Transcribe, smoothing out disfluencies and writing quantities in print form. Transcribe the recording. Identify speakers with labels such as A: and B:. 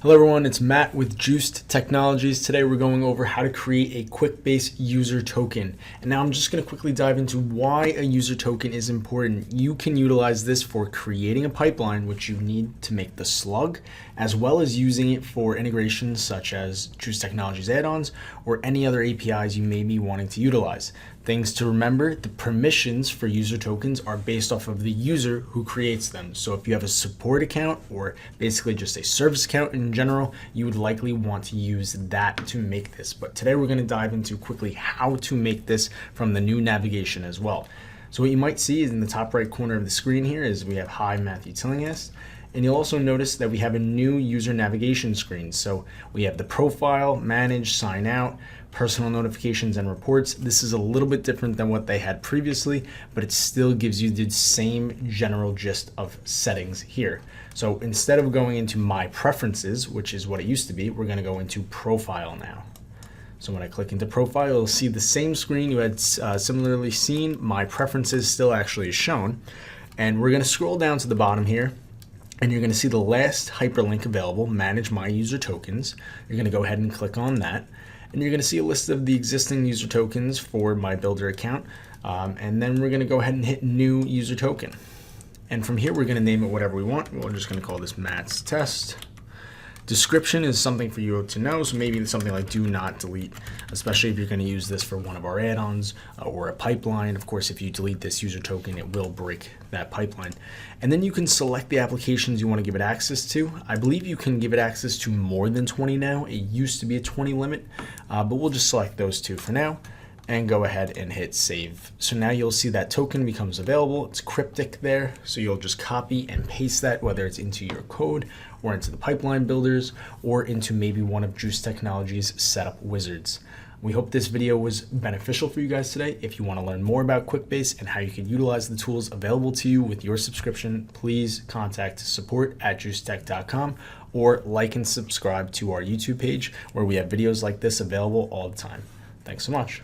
A: Hello everyone, it's Matt with Juiced Technologies. Today we're going over how to create a Quickbase user token. And now I'm just going to quickly dive into why a user token is important. You can utilize this for creating a pipeline, which you need to make the slug, as well as using it for integrations such as Juiced Technologies add-ons or any other APIs you may be wanting to utilize. Things to remember, the permissions for user tokens are based off of the user who creates them. So if you have a support account or basically just a service account in general, you would likely want to use that to make this. But today we're going to dive into quickly how to make this from the new navigation as well. So what you might see is in the top right corner of the screen here is we have Hi Matthew Tillinghast. And you'll also notice that we have a new user navigation screen. So we have the profile, manage, sign out, personal notifications and reports. This is a little bit different than what they had previously, but it still gives you the same general gist of settings here. So instead of going into my preferences, which is what it used to be, we're going to go into profile now. So when I click into profile, you'll see the same screen you had similarly seen. My preferences still actually is shown. And we're going to scroll down to the bottom here. And you're going to see the last hyperlink available, manage my user tokens. You're going to go ahead and click on that. And you're going to see a list of the existing user tokens for my builder account. And then we're going to go ahead and hit new user token. And from here, we're going to name it whatever we want. We're just going to call this Matt's test. Description is something for you to know, so maybe something like do not delete, especially if you're going to use this for one of our add-ons or a pipeline. Of course, if you delete this user token, it will break that pipeline. And then you can select the applications you want to give it access to. I believe you can give it access to more than 20 now. It used to be a 20 limit, but we'll just select those two for now and go ahead and hit save. So now you'll see that token becomes available. It's cryptic there, so you'll just copy and paste that, whether it's into your code or into the pipeline builders or into maybe one of Juice Technologies setup wizards. We hope this video was beneficial for you guys today. If you want to learn more about Quickbase and how you can utilize the tools available to you with your subscription, please contact support@juicetech.com or like and subscribe to our YouTube page where we have videos like this available all the time. Thanks so much.